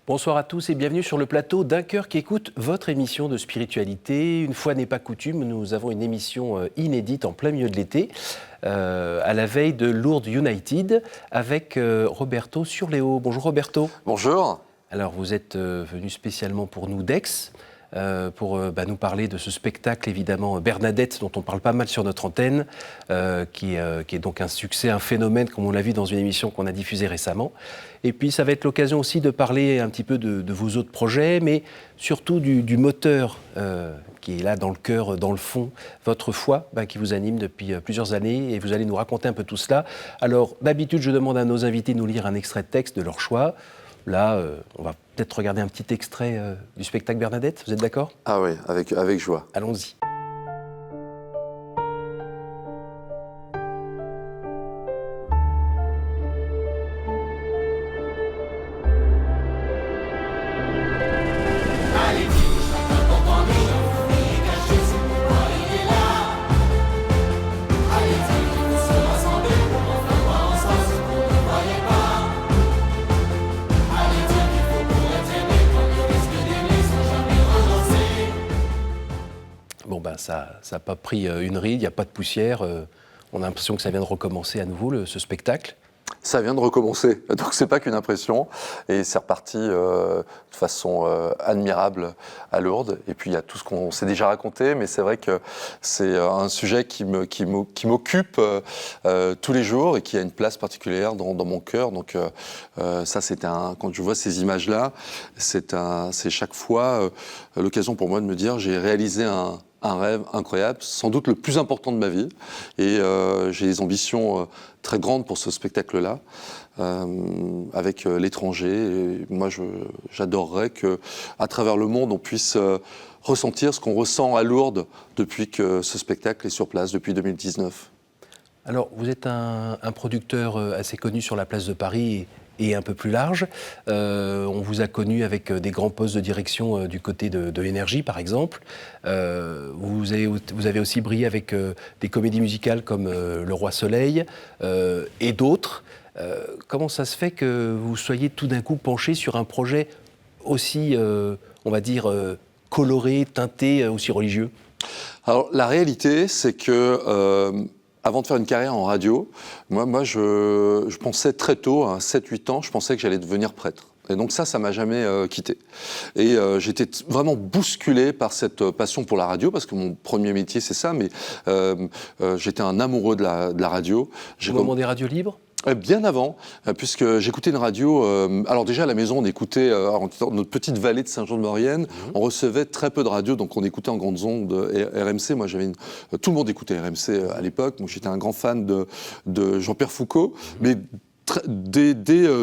Bonsoir à tous et bienvenue sur le plateau d'Un Cœur qui écoute votre émission de spiritualité. Une fois n'est pas coutume, nous avons une émission inédite en plein milieu de l'été, à la veille de Lourdes United, avec Roberto Surleo. Bonjour Roberto. Bonjour. Alors vous êtes venu spécialement pour nous d'Aix, pour nous parler de ce spectacle évidemment Bernadette, dont on parle pas mal sur notre antenne, qui est donc un succès, un phénomène comme on l'a vu dans une émission qu'on a diffusée récemment. Et puis ça va être l'occasion aussi de parler un petit peu de vos autres projets, mais surtout du moteur qui est là dans le cœur, dans le fond, votre foi qui vous anime depuis plusieurs années, et vous allez nous raconter un peu tout cela. Alors d'habitude je demande à nos invités de nous lire un extrait de texte de leur choix. Là, on va peut-être regarder un petit extrait du spectacle Bernadette, vous êtes d'accord ? Ah oui, avec joie. Allons-y. Ça n'a pas pris une ride, il n'y a pas de poussière. On a l'impression que ça vient de recommencer à nouveau, ce spectacle. Ça vient de recommencer, donc c'est pas qu'une impression. Et c'est reparti de façon admirable à Lourdes. Et puis il y a tout ce qu'on s'est déjà raconté, mais c'est vrai que c'est un sujet qui m'occupe tous les jours et qui a une place particulière dans mon cœur. Donc ça, quand je vois ces images-là, c'est chaque fois l'occasion pour moi de me dire j'ai réalisé un rêve incroyable, sans doute le plus important de ma vie. Et j'ai des ambitions très grandes pour ce spectacle-là, avec l'étranger. Et moi, j'adorerais qu'à travers le monde, on puisse ressentir ce qu'on ressent à Lourdes depuis que ce spectacle est sur place, depuis 2019. Alors, vous êtes un producteur assez connu sur la place de Paris et un peu plus large. On vous a connu avec des grands postes de direction du côté de l'énergie, par exemple. Vous avez aussi brillé avec des comédies musicales comme Le Roi Soleil et d'autres. Comment ça se fait que vous soyez tout d'un coup penché sur un projet aussi, on va dire, coloré, teinté, aussi religieux ? Alors, la réalité, c'est que avant de faire une carrière en radio, moi je pensais très tôt, à 7-8 ans, je pensais que j'allais devenir prêtre. Et donc ça m'a jamais quitté. Et j'étais vraiment bousculé par cette passion pour la radio, parce que mon premier métier c'est ça, mais j'étais un amoureux de la radio. Au moment des radios libres ? Bien avant, puisque j'écoutais une radio. Alors déjà à la maison, on écoutait dans notre petite vallée de Saint-Jean-de-Maurienne. On recevait très peu de radios, donc on écoutait en grandes ondes RMC. Moi, tout le monde écoutait RMC à l'époque. Moi, j'étais un grand fan de Jean-Pierre Foucault, mais dès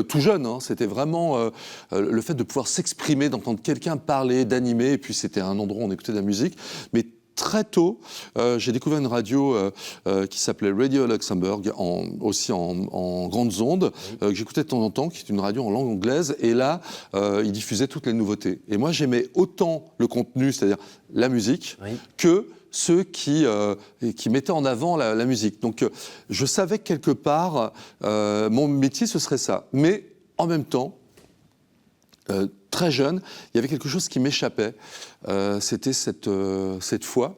tout jeune, c'était vraiment le fait de pouvoir s'exprimer, d'entendre quelqu'un parler, d'animer. Et puis c'était un endroit où on écoutait de la musique, mais très tôt, j'ai découvert une radio qui s'appelait Radio Luxembourg, aussi en grandes ondes, que j'écoutais de temps en temps, qui est une radio en langue anglaise, et là, ils diffusaient toutes les nouveautés. Et moi, j'aimais autant le contenu, c'est-à-dire la musique, que ceux qui mettaient en avant la musique. Donc, je savais que quelque part, mon métier, ce serait ça. Mais en même temps, très jeune, il y avait quelque chose qui m'échappait. C'était cette foi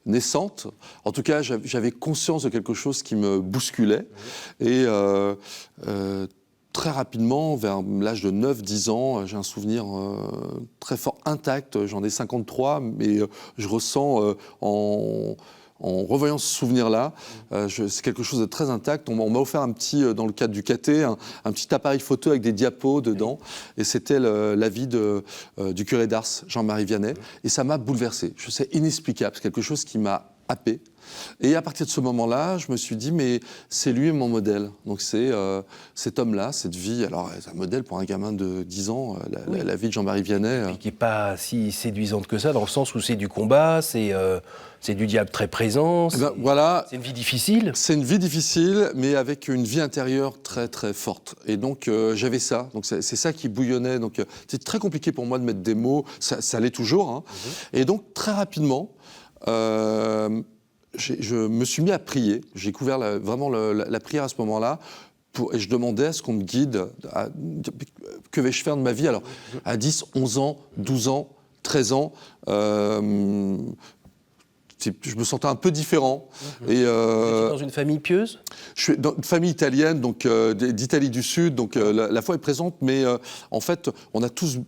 naissante. En tout cas, j'avais conscience de quelque chose qui me bousculait. Et très rapidement, vers l'âge de 9-10 ans, j'ai un souvenir très fort, intact. J'en ai 53, mais je ressens en revoyant ce souvenir-là, c'est quelque chose de très intact. On m'a offert dans le cadre du caté, un petit appareil photo avec des diapos dedans. Et c'était la vie du curé d'Ars, Jean-Marie Vianney. Et ça m'a bouleversé. C'est inexplicable. C'est quelque chose qui m'a happé. Et à partir de ce moment-là, je me suis dit, mais c'est lui mon modèle. Donc c'est cet homme-là, cette vie. Alors, c'est un modèle pour un gamin de 10 ans, la vie de Jean-Marie Vianney. Qui n'est pas si séduisante que ça, dans le sens où c'est du combat, c'est du diable très présent, voilà, c'est une vie difficile. C'est une vie difficile, mais avec une vie intérieure très très forte. Et donc j'avais ça, donc c'est ça qui bouillonnait. Donc c'était très compliqué pour moi de mettre des mots, ça l'est toujours. Hein. Et donc très rapidement, je me suis mis à prier. J'ai découvert vraiment la prière à ce moment-là, et je demandais à ce qu'on me guide. Que vais-je faire de ma vie? Alors, à 10, 11 ans, 12 ans, 13 ans, je me sentais un peu différent. Vous étiez dans une famille pieuse? Je suis dans une famille italienne, donc d'Italie du Sud, donc la foi est présente, mais en fait, on a tous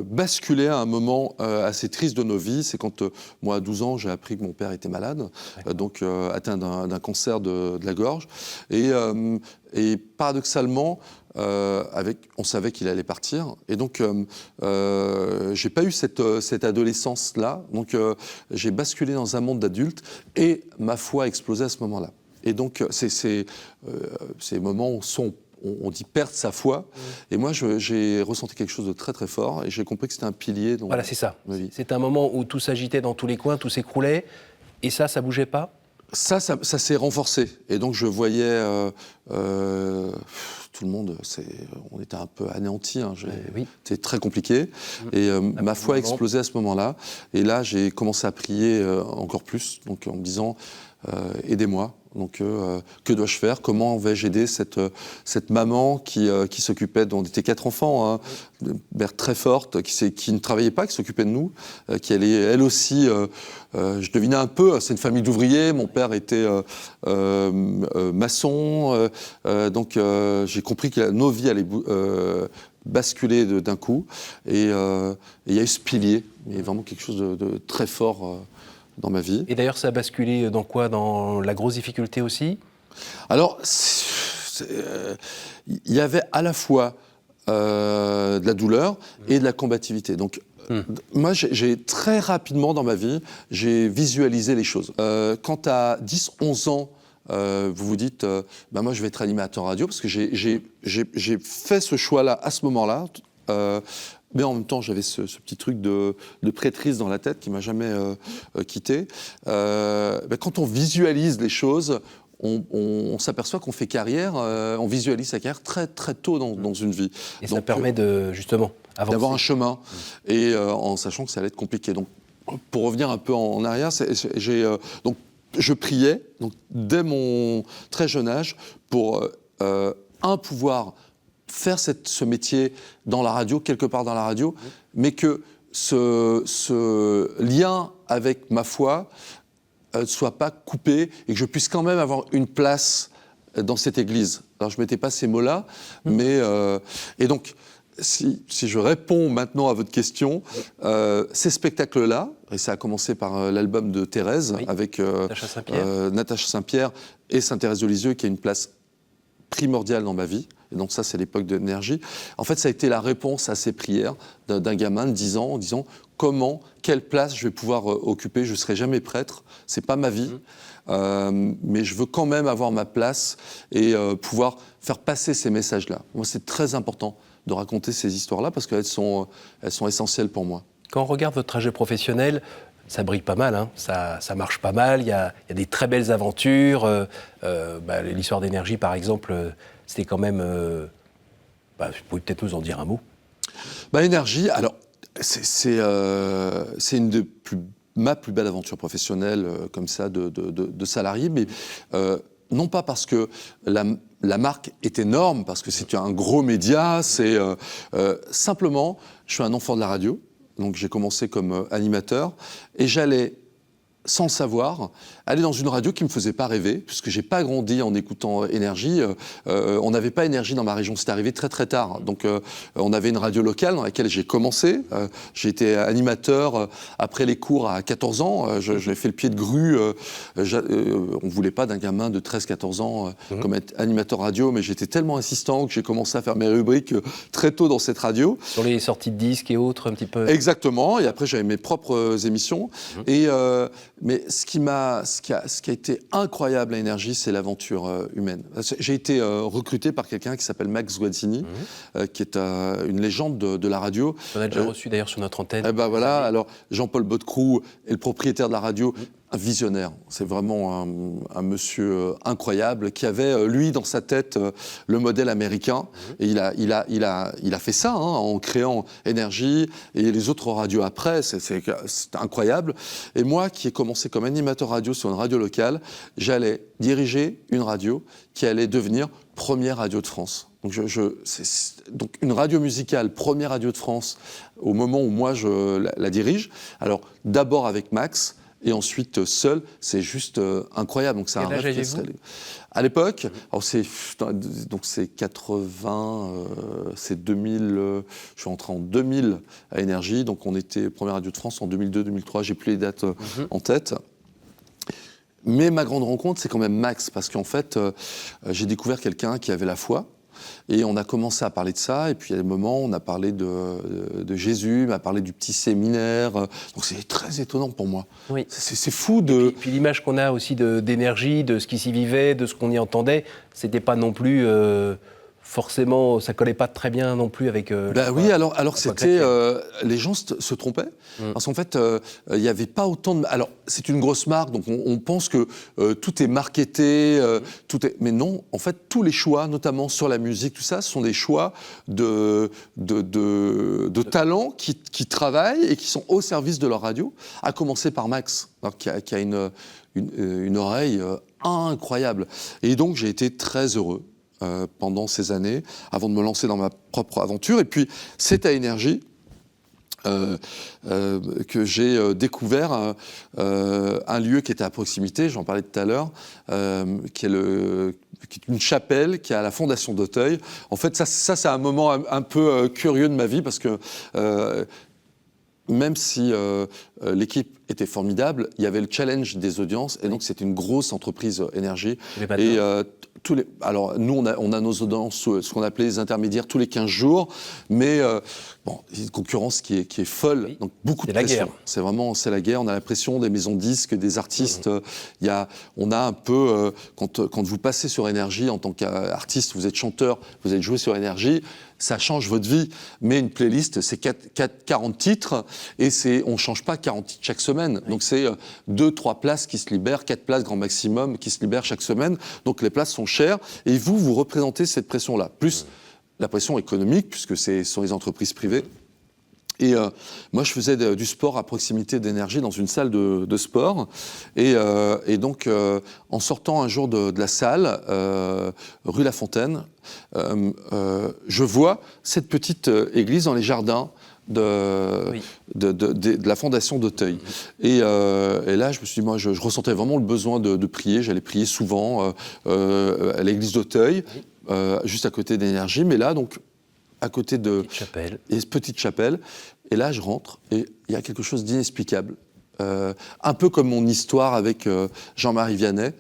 basculé à un moment assez triste de nos vies. C'est quand, moi, à 12 ans, j'ai appris que mon père était malade, donc atteint d'un cancer de la gorge. Et paradoxalement, on savait qu'il allait partir. Et donc, j'ai pas eu cette adolescence-là. Donc, j'ai basculé dans un monde d'adulte et ma foi a explosé à ce moment-là. Et donc, ces moments où on dit perdre sa foi. Et moi, j'ai ressenti quelque chose de très, très fort. Et j'ai compris que c'était un pilier dans Voilà, c'est ça. ma vie. C'est un moment où tout s'agitait dans tous les coins, tout s'écroulait. Et ça bougeait pas? Ça s'est renforcé. Et donc, je voyais tout le monde, on était un peu anéantis. Hein, oui. C'était très compliqué. Et ma foi a explosé à ce moment-là. Et là, j'ai commencé à prier encore plus, donc en me disant, aidez-moi. Donc, que dois-je faire? Comment vais-je aider cette maman qui s'occupait, on était 4 enfants, hein, une mère très forte, qui ne travaillait pas, qui s'occupait de nous, qui allait, elle aussi, je devinais un peu, c'est une famille d'ouvriers, mon père était maçon, donc j'ai compris que nos vies allaient basculer d'un coup, et il y a eu ce pilier, il y a vraiment quelque chose de très fort dans ma vie. Et d'ailleurs, ça a basculé dans quoi? Dans la grosse difficulté aussi? Alors, il y avait à la fois de la douleur et de la combativité. Donc, moi, j'ai très rapidement dans ma vie, j'ai visualisé les choses. Quand à 10, 11 ans, vous vous dites, moi, je vais être animateur radio, parce que j'ai fait ce choix-là à ce moment-là. Mais en même temps, j'avais ce petit truc de prêtrise dans la tête qui m'a jamais quitté. Quand on visualise les choses, on s'aperçoit qu'on fait carrière, on visualise sa carrière très très tôt dans une vie. Et donc, ça permet de justement avancer. D'avoir un chemin, et en sachant que ça allait être compliqué. Donc, pour revenir un peu en arrière, donc je priais donc dès mon très jeune âge pour pouvoir faire ce métier dans la radio, quelque part dans la radio, mais que ce lien avec ma foi ne soit pas coupé et que je puisse quand même avoir une place dans cette église. Alors, je ne mettais pas ces mots-là, mais... et donc, si je réponds maintenant à votre question, ces spectacles-là, et ça a commencé par l'album de Thérèse, avec Natacha Saint-Pierre et Sainte-Thérèse de Lisieux, qui a une place primordiale dans ma vie. Et donc ça, c'est l'époque de l'énergie. En fait, ça a été la réponse à ces prières d'un gamin de 10 ans, en disant quelle place je vais pouvoir occuper. Je ne serai jamais prêtre, c'est pas ma vie, mais je veux quand même avoir ma place et pouvoir faire passer ces messages-là. Moi, c'est très important de raconter ces histoires-là parce qu'elles sont essentielles pour moi. Quand on regarde votre trajet professionnel, ça brille pas mal, hein. Ça marche pas mal, il y a des très belles aventures. L'histoire d'énergie, par exemple, c'était quand même... vous pouvez peut-être nous en dire un mot? Énergie, alors, c'est une de ma plus belle aventure professionnelle, comme ça, de salarié, mais non pas parce que la marque est énorme, parce que c'est un gros média, c'est simplement, je suis un enfant de la radio, donc j'ai commencé comme animateur, et j'allais, sans le savoir, aller dans une radio qui ne me faisait pas rêver, puisque je n'ai pas grandi en écoutant Énergie. On n'avait pas Énergie dans ma région, c'est arrivé très très tard. Donc on avait une radio locale dans laquelle j'ai commencé. J'ai été animateur après les cours à 14 ans. J'ai fait le pied de grue. On ne voulait pas d'un gamin de 13-14 ans comme être animateur radio, mais j'étais tellement insistant que j'ai commencé à faire mes rubriques très tôt dans cette radio. Sur les sorties de disques et autres, un petit peu. Exactement, et après j'avais mes propres émissions. Mais ce qui a été incroyable à Énergie, c'est l'aventure humaine. J'ai été recruté par quelqu'un qui s'appelle Max Guazzini, qui est une légende de la radio. On a déjà reçu d'ailleurs sur notre antenne. Voilà, alors Jean-Paul Bodecroux est le propriétaire de la radio. Un visionnaire, c'est vraiment un monsieur incroyable qui avait, lui, dans sa tête, le modèle américain. Et il a fait ça en créant Énergie et les autres radios après, c'est incroyable. Et moi, qui ai commencé comme animateur radio sur une radio locale, j'allais diriger une radio qui allait devenir première radio de France. Donc, donc une radio musicale, première radio de France, au moment où moi je la dirige. Alors d'abord avec Max, et ensuite seul, c'est juste incroyable. Donc c'est un rêve qui serait... À l'époque, alors c'est 80, c'est 2000. Je suis rentré en 2000 à Énergie, donc on était première radio de France en 2002-2003. J'ai plus les dates en tête. Mais ma grande rencontre, c'est quand même Max, parce qu'en fait, j'ai découvert quelqu'un qui avait la foi. Et on a commencé à parler de ça, et puis il y a des moments, on a parlé de Jésus, on a parlé du petit séminaire, donc c'est très étonnant pour moi. Oui. C'est fou de... Et puis l'image qu'on a aussi d'énergie, de ce qui s'y vivait, de ce qu'on y entendait, c'était pas non plus... forcément, ça collait pas très bien non plus avec... oui, alors c'était... les gens se trompaient, parce qu'en fait, il n'y avait pas autant de... Alors, c'est une grosse marque, donc on pense que tout est marketé, mais non, en fait, tous les choix, notamment sur la musique, tout ça, sont des choix de talents qui travaillent et qui sont au service de leur radio, à commencer par Max, alors, qui a une oreille incroyable. Et donc, j'ai été très heureux pendant ces années, avant de me lancer dans ma propre aventure. Et puis, c'est à Énergie que j'ai découvert un lieu qui était à proximité, j'en parlais tout à l'heure, qui est une chapelle qui est à la Fondation d'Auteuil. En fait, ça c'est un moment un peu curieux de ma vie, parce que même si l'équipe était formidable, il y avait le challenge des audiences, et donc c'était une grosse entreprise Énergie. Et alors nous, on a nos audiences, ce qu'on appelait les intermédiaires, tous les 15 jours, mais il y a une concurrence qui est folle, oui. Donc beaucoup de pression. C'est la guerre. On a la pression des maisons de disques, des artistes. On a un peu, quand vous passez sur Énergie en tant qu'artiste, vous êtes chanteur, vous êtes joué sur Énergie, ça change votre vie, mais une playlist, c'est 40 titres, et on ne change pas 40 titres chaque semaine. Oui. Donc c'est 2-3 places qui se libèrent, 4 places grand maximum qui se libèrent chaque semaine. Donc les places sont chères, et vous représentez cette pression-là. Plus la pression économique, puisque ce sont les entreprises privées. Et moi, je faisais du sport à proximité d'Énergie, dans une salle de sport. Et donc, en sortant un jour de la salle, rue La Fontaine, je vois cette petite église dans les jardins de la Fondation d'Auteuil. Et là, je me suis dit, moi, je ressentais vraiment le besoin de prier. J'allais prier souvent à l'église d'Auteuil, juste à côté d'Énergie. Mais là, donc, à côté de petite chapelle. Et là, je rentre, et il y a quelque chose d'inexplicable. Un peu comme mon histoire avec Jean-Marie Vianney.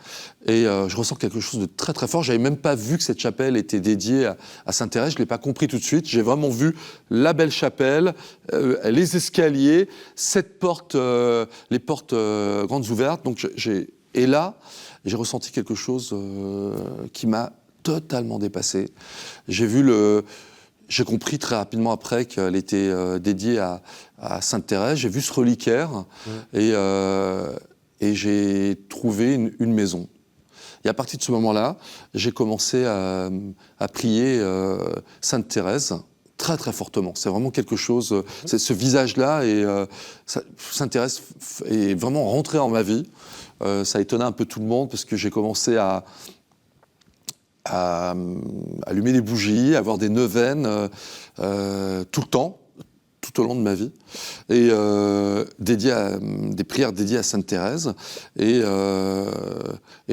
Et je ressens quelque chose de très très fort. Je n'avais même pas vu que cette chapelle était dédiée à Sainte-Thérèse. Je ne l'ai pas compris tout de suite. J'ai vraiment vu la belle chapelle, les escaliers, cette porte, les portes grandes ouvertes. Donc et là, j'ai ressenti quelque chose qui m'a totalement dépassé. J'ai compris très rapidement après qu'elle était dédiée à Sainte-Thérèse. J'ai vu ce reliquaire et j'ai trouvé une maison. Et à partir de ce moment-là, j'ai commencé à prier Sainte-Thérèse très très fortement. C'est vraiment quelque chose, c'est ce visage-là, et Sainte-Thérèse est vraiment rentrée en ma vie. Ça a étonné un peu tout le monde, parce que j'ai commencé à allumer des bougies, à avoir des neuvaines tout le temps, tout au long de ma vie, et des prières dédiées à Sainte-Thérèse. Et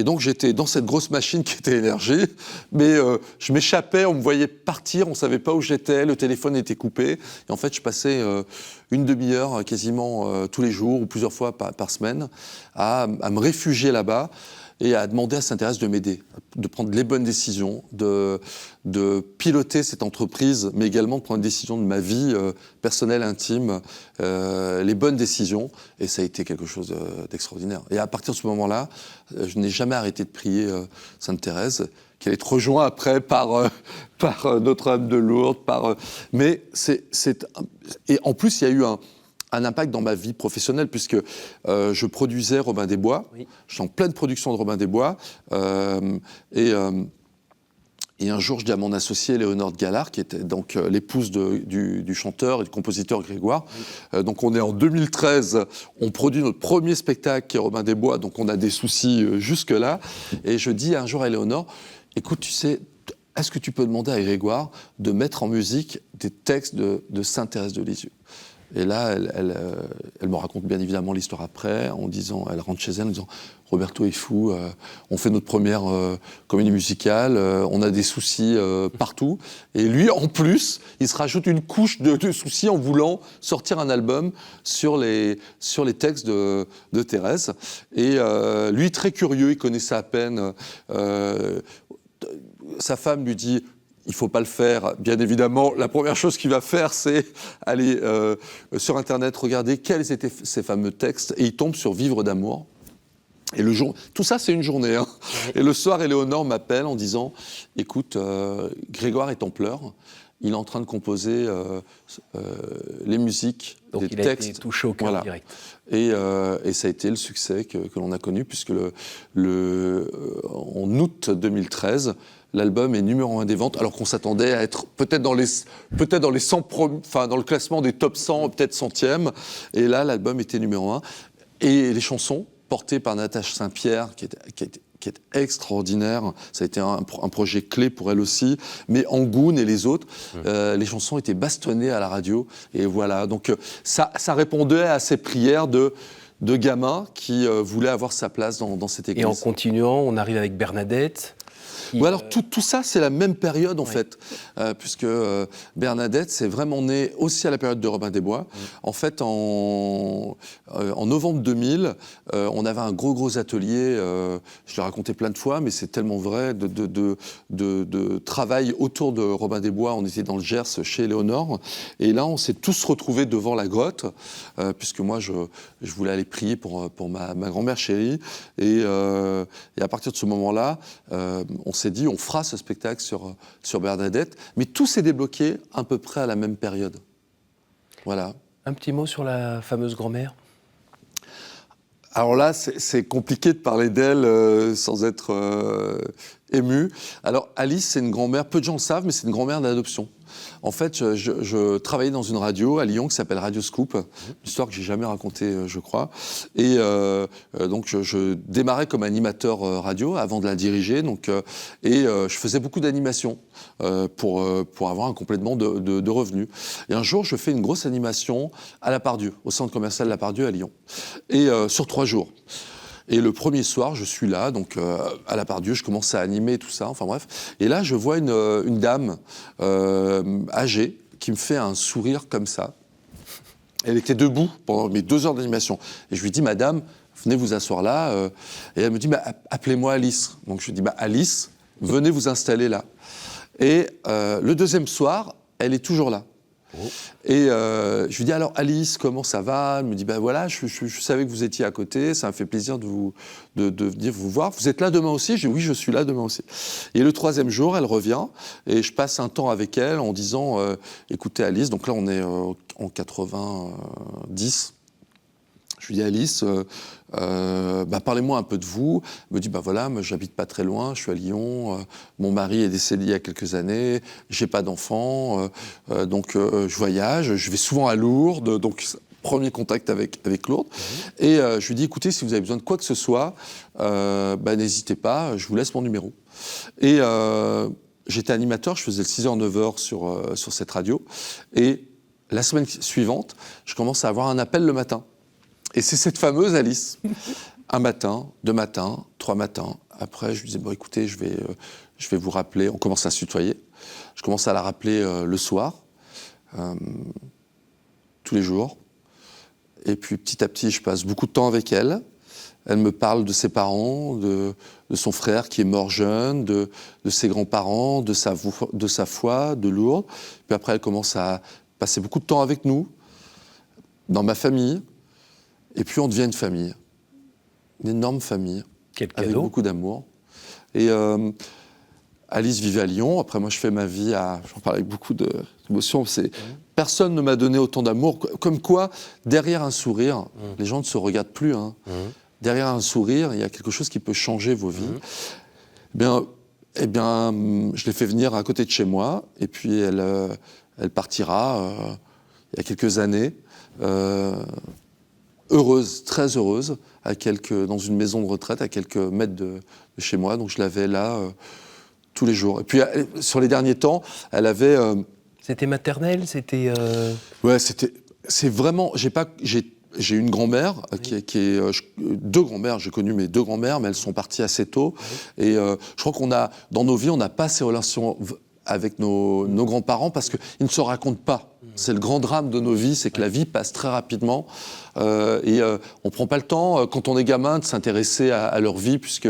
donc j'étais dans cette grosse machine qui était Énergie, mais je m'échappais, on me voyait partir, on ne savait pas où j'étais, le téléphone était coupé, et en fait je passais une demi-heure quasiment tous les jours, ou plusieurs fois par semaine, à me réfugier là-bas, et à demander à Sainte-Thérèse de m'aider, de prendre les bonnes décisions, de piloter cette entreprise, mais également de prendre des décisions de ma vie personnelle, intime, les bonnes décisions. Et ça a été quelque chose d'extraordinaire. Et à partir de ce moment-là, je n'ai jamais arrêté de prier Sainte-Thérèse, qui allait être rejoint après par Notre-Dame de Lourdes. Mais et en plus, il y a eu un impact dans ma vie professionnelle, puisque je produisais Robin des Bois. Oui. Je suis en pleine production de Robin des Bois. Et un jour, je dis à mon associé Léonore de Galard, qui était donc l'épouse du chanteur et du compositeur Grégoire. Oui. Donc on est en 2013, on produit notre premier spectacle qui est Robin des Bois, donc on a des soucis jusque-là. Et je dis un jour à Léonore, écoute, tu sais, est-ce que tu peux demander à Grégoire de mettre en musique des textes de Sainte Thérèse de Lisieux ? Et là, elle me raconte bien évidemment l'histoire après, en disant, elle rentre chez elle en disant « Roberto est fou, on fait notre première comédie musicale, on a des soucis partout. » Et lui, en plus, il se rajoute une couche de soucis en voulant sortir un album sur les textes de Thérèse. Et lui, très curieux, il connaissait à peine. Sa femme lui dit « il ne faut pas le faire ». Bien évidemment, la première chose qu'il va faire, c'est aller sur Internet, regarder quels étaient ces fameux textes, et il tombe sur « Vivre d'amour ». Et tout ça, c'est une journée. Hein. Et le soir, Éléonore m'appelle en disant « Écoute, Grégoire est en pleurs. Il est en train de composer les musiques, donc des il textes. » a été touché au cœur direct. Et ça a été le succès que l'on a connu, puisque en août 2013, l'album est numéro 1 des ventes, alors qu'on s'attendait à être peut-être dans les 100 dans le classement des top 100, peut-être centième. Et là, l'album était numéro 1. Et les chansons, portées par Natacha Saint-Pierre, qui est extraordinaire, ça a été un projet clé pour elle aussi, mais Angoune et les autres, les chansons étaient bastonnées à la radio. Et voilà, donc ça répondait à ces prières de gamins qui voulaient avoir sa place dans cette église. Et en continuant, on arrive avec Bernadette. Alors tout ça, c'est la même période en fait, puisque Bernadette, c'est vraiment né aussi à la période de Robin des Bois. En fait, en novembre 2000, on avait un gros atelier, je l'ai raconté plein de fois, mais c'est tellement vrai, de travail autour de Robin des Bois. On était dans le Gers chez Éléonore, et là, on s'est tous retrouvés devant la grotte, puisque moi, je voulais aller prier pour ma grand-mère chérie, et à partir de ce moment-là, on s'est dit, on fera ce spectacle sur Bernadette, mais tout s'est débloqué à peu près à la même période. Voilà. Un petit mot sur la fameuse grand-mère ? Alors là, c'est compliqué de parler d'elle sans être ému. Alors Alice, c'est une grand-mère, peu de gens le savent, mais c'est une grand-mère d'adoption. En fait, je travaillais dans une radio à Lyon qui s'appelle Radio Scoop, une histoire que j'ai jamais racontée, je crois. Et donc, je démarrais comme animateur radio avant de la diriger. Donc, je faisais beaucoup d'animations pour avoir un complément de revenus. Et un jour, je fais une grosse animation à La Part-Dieu, au centre commercial La Part-Dieu à Lyon, et sur 3 jours. Et le premier soir, je suis là, donc à La Part-Dieu, je commence à animer tout ça, enfin bref. Et là, je vois une dame âgée qui me fait un sourire comme ça. Elle était debout pendant mes 2 heures d'animation. Et je lui dis, madame, venez vous asseoir là. Et elle me dit, appelez-moi Alice. Donc je lui dis, Alice, venez vous installer là. Et le deuxième soir, elle est toujours là. Et je lui dis alors Alice, comment ça va ? Elle me dit voilà, je savais que vous étiez à côté, ça me fait plaisir de venir vous voir. Vous êtes là demain aussi ? Je dis oui, je suis là demain aussi. Et le 3e jour, elle revient et je passe un temps avec elle en disant écoutez Alice, donc là on est en 90. Je lui dis Alice, parlez-moi un peu de vous. Elle me dit voilà, moi, j'habite pas très loin, je suis à Lyon, mon mari est décédé il y a quelques années, j'ai pas d'enfant, donc je voyage, je vais souvent à Lourdes, donc premier contact avec Lourdes. Et je lui dis écoutez, si vous avez besoin de quoi que ce soit, n'hésitez pas, je vous laisse mon numéro. Et j'étais animateur, je faisais le 6h, 9h sur cette radio. Et la semaine suivante, je commence à avoir un appel le matin. Et c'est cette fameuse Alice. Un matin, 2 matins, 3 matins. Après, je lui disais, écoutez, je vais vous rappeler. On commence à se tutoyer. Je commence à la rappeler le soir, tous les jours. Et puis, petit à petit, je passe beaucoup de temps avec elle. Elle me parle de ses parents, de son frère qui est mort jeune, de ses grands-parents, de sa foi, de Lourdes. Puis après, elle commence à passer beaucoup de temps avec nous, dans ma famille. Et puis on devient une famille, une énorme famille, avec beaucoup d'amour. Et Alice vivait à Lyon, après moi je fais ma vie j'en parle avec beaucoup d'émotion, personne ne m'a donné autant d'amour, comme quoi derrière un sourire, les gens ne se regardent plus, hein. Derrière un sourire, il y a quelque chose qui peut changer vos vies. Eh bien, je l'ai fait venir à côté de chez moi, et puis elle partira il y a quelques années, heureuse, très heureuse, dans une maison de retraite, à quelques mètres de chez moi. Donc je l'avais là tous les jours. Et puis, sur les derniers temps, elle avait... C'était maternel, c'était... Ouais, c'est vraiment... J'ai une grand-mère, deux grand-mères, j'ai connu mes deux grand-mères, mais elles sont parties assez tôt. Et je crois dans nos vies, on n'a pas ces relations avec nos grands-parents parce qu'ils ne se racontent pas. C'est le grand drame de nos vies, c'est que la vie passe très rapidement et on ne prend pas le temps, quand on est gamin, de s'intéresser à leur vie, puisque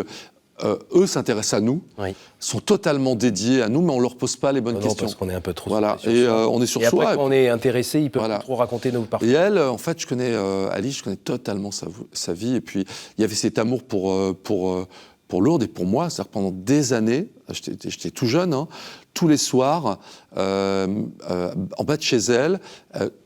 eux s'intéressent à nous, sont totalement dédiés à nous, mais on ne leur pose pas les bonnes questions. Parce qu'on est un peu trop voilà. Et on est sur et soi. Après, quand on est intéressé, ils peuvent trop raconter nos parcours. Et elle, en fait, je connais Alice, je connais totalement sa vie. Et puis, il y avait cet amour pour Lourdes et pour moi. C'est-à-dire pendant des années, j'étais tout jeune, hein, tous les soirs, en bas de chez elle,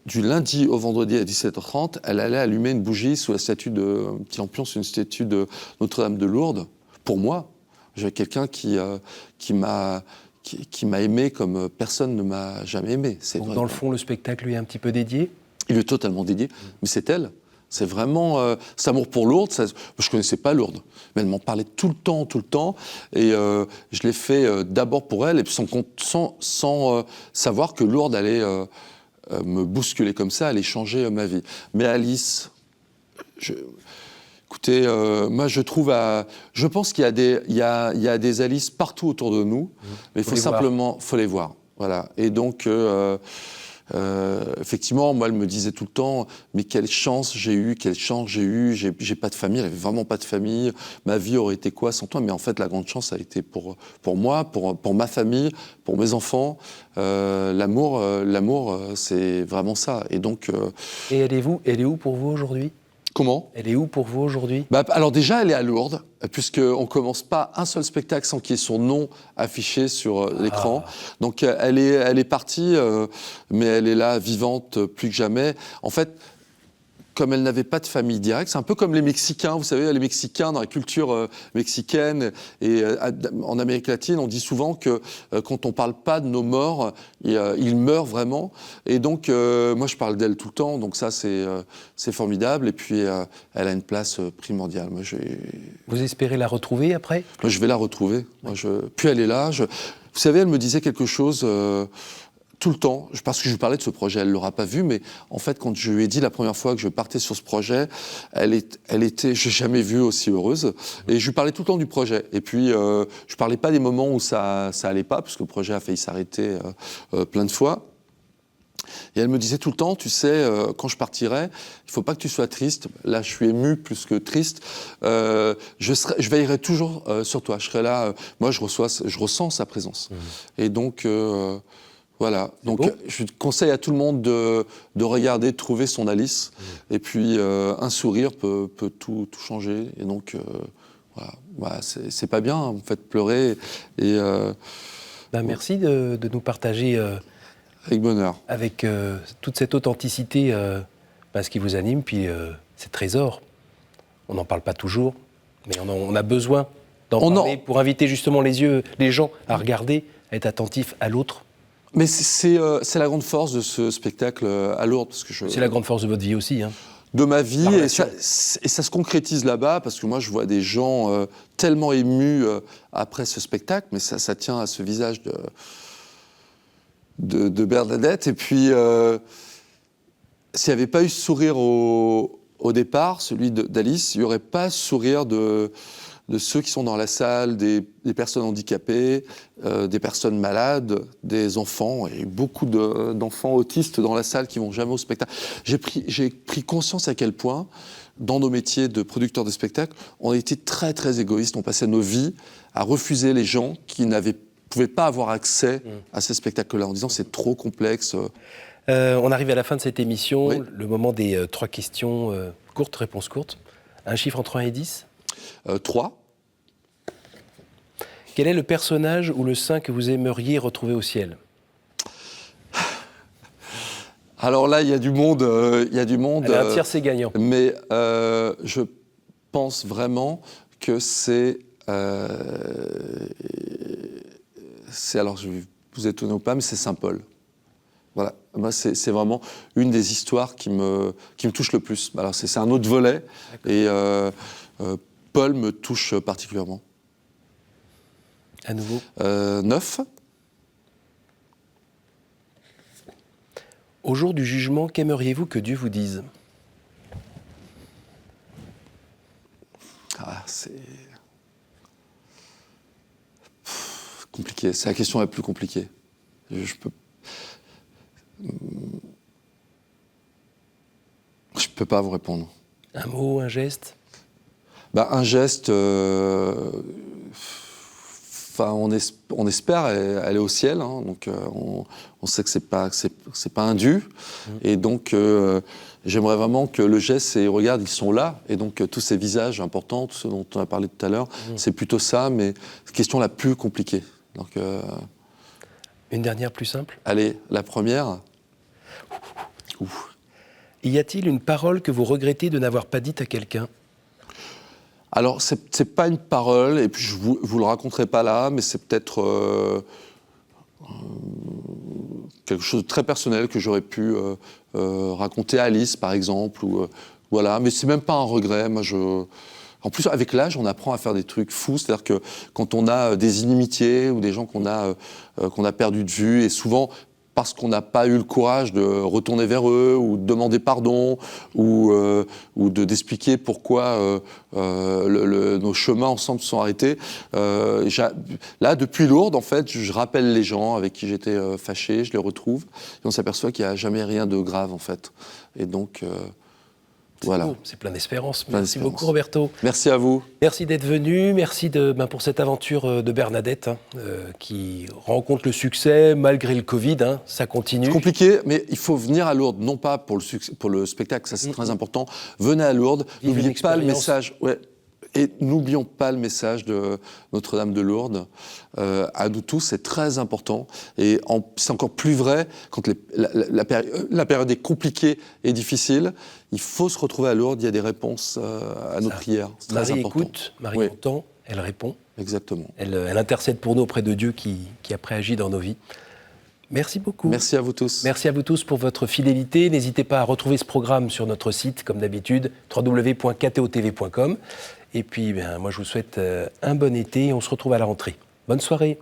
du lundi au vendredi à 17h30, elle allait allumer une bougie sous la statue un petit lampion sur une statue de Notre-Dame de Lourdes. Pour moi, j'avais quelqu'un qui m'a aimé comme personne ne m'a jamais aimé. Donc, dans le fond, le spectacle lui est un petit peu dédié ? Il est totalement dédié, mais c'est elle. C'est vraiment cet amour pour Lourdes. Je ne connaissais pas Lourdes, mais elle m'en parlait tout le temps. Et je l'ai fait d'abord pour elle, et puis sans savoir que Lourdes allait me bousculer comme ça, allait changer ma vie. Mais Alice, écoutez, moi je pense qu'il y a des Alice partout autour de nous, mais il faut simplement les voir. Voilà. Et donc, effectivement, moi, elle me disait tout le temps, mais quelle chance j'ai eu, j'ai pas de famille, elle avait vraiment pas de famille, ma vie aurait été quoi sans toi? Mais en fait, la grande chance a été pour moi, pour ma famille, pour mes enfants. L'amour, c'est vraiment ça. Et donc. Et elle est où pour vous aujourd'hui? Comment ? Elle est où pour vous aujourd'hui ? Alors déjà, elle est à Lourdes, puisqu'on ne commence pas un seul spectacle sans qu'il y ait son nom affiché sur l'écran. Donc elle est partie, mais elle est là, vivante, plus que jamais. En fait, comme elle n'avait pas de famille directe, c'est un peu comme les Mexicains. Vous savez, les Mexicains, dans la culture mexicaine et en Amérique latine, on dit souvent que quand on ne parle pas de nos morts, ils meurent vraiment. Et donc, moi, je parle d'elle tout le temps, donc ça, c'est formidable. Et puis, elle a une place primordiale. Moi, Vous espérez la retrouver après ? Moi, je vais la retrouver. Puis elle est là. Vous savez, elle me disait quelque chose... tout le temps, parce que je lui parlais de ce projet, elle ne l'aura pas vu, mais en fait, quand je lui ai dit la première fois que je partais sur ce projet, elle était, je n'ai jamais vu aussi heureuse, et je lui parlais tout le temps du projet. Et puis, je ne parlais pas des moments où ça allait pas, parce que le projet a failli s'arrêter plein de fois. Et elle me disait tout le temps, tu sais, quand je partirai, il ne faut pas que tu sois triste. Là, je suis ému plus que triste. Je veillerai toujours sur toi. Je serai là. Moi, je ressens sa présence. Et donc... voilà, donc je conseille à tout le monde de regarder, de trouver son Alice. Et puis un sourire peut tout changer. Et donc, voilà, c'est pas bien, vous me faites pleurer. Et, merci de nous partager avec bonheur. Avec toute cette authenticité ce qui vous anime, puis ces trésors. On n'en parle pas toujours, mais on a besoin d'en parler pour inviter justement les gens à regarder, à être attentifs à l'autre. Mais c'est la grande force de ce spectacle à Lourdes. C'est la grande force de votre vie aussi. Hein. De ma vie, et ça se concrétise là-bas, parce que moi je vois des gens tellement émus après ce spectacle, mais ça tient à ce visage de Bernadette. Et puis, s'il n'y avait pas eu ce sourire au départ, celui d'Alice, il n'y aurait pas ce sourire de ceux qui sont dans la salle, des personnes handicapées, des personnes malades, des enfants, et beaucoup d'enfants autistes dans la salle qui ne vont jamais au spectacle. J'ai pris conscience à quel point, dans nos métiers de producteurs de spectacles, on était très très égoïstes, on passait nos vies à refuser les gens qui ne pouvaient pas avoir accès à ces spectacles-là, en disant c'est trop complexe. On arrive à la fin de cette émission, le moment des 3 questions courtes, réponses courtes. Un chiffre entre 1 et 10 ? 3. Quel est le personnage ou le saint que vous aimeriez retrouver au ciel ? Alors là, il y a du monde. Allez, un tiers, c'est gagnant. Mais je pense vraiment que c'est... alors, je vais vous étonner ou pas, mais c'est Saint Paul. Voilà. Moi, c'est vraiment une des histoires qui me touche le plus. Alors, c'est un autre volet. D'accord. Et Paul me touche particulièrement. À nouveau. 9. Au jour du jugement, qu'aimeriez-vous que Dieu vous dise? Ah, c'est compliqué. C'est la question la plus compliquée. Je peux pas vous répondre. Un mot, un geste? Un geste. On espère aller au ciel, hein, donc on sait que c'est pas indu, et donc j'aimerais vraiment que le geste, c'est regarde, ils sont là, et donc tous ces visages importants, tout ce dont on a parlé tout à l'heure, c'est plutôt ça, mais question la plus compliquée. Donc une dernière plus simple. Allez, la première. Y a-t-il une parole que vous regrettez de n'avoir pas dite à quelqu'un? Alors, c'est pas une parole, et puis je vous le raconterai pas là, mais c'est peut-être quelque chose de très personnel que j'aurais pu raconter à Alice, par exemple, ou voilà. Mais c'est même pas un regret. Moi, en plus, avec l'âge, on apprend à faire des trucs fous. C'est-à-dire que quand on a des inimitiés ou des gens qu'on a perdu de vue, et souvent parce qu'on n'a pas eu le courage de retourner vers eux ou de demander pardon ou d'expliquer pourquoi nos chemins ensemble se sont arrêtés. Là, depuis Lourdes, en fait, je rappelle les gens avec qui j'étais fâché, je les retrouve et on s'aperçoit qu'il n'y a jamais rien de grave, en fait. Et donc... voilà. Beau, c'est plein d'espérance. Merci beaucoup, Roberto. Merci à vous. Merci d'être venu. Merci pour cette aventure de Bernadette qui rencontre le succès malgré le Covid. Ça continue. C'est compliqué, mais il faut venir à Lourdes, non pas pour le spectacle, ça c'est très important. Venez à Lourdes, n'oubliez pas le message. Ouais. Et n'oublions pas le message de Notre-Dame de Lourdes. À nous tous, c'est très important. Et c'est encore plus vrai quand la période est compliquée et difficile. Il faut se retrouver à Lourdes, il y a des réponses à nos prières. C'est très important. Marie écoute, Marie entend, elle répond. Exactement. Elle intercède pour nous auprès de Dieu qui après agit dans nos vies. Merci beaucoup. Merci à vous tous. Merci à vous tous pour votre fidélité. N'hésitez pas à retrouver ce programme sur notre site, comme d'habitude, www.ktotv.com. Et puis, moi, je vous souhaite un bon été et on se retrouve à la rentrée. Bonne soirée.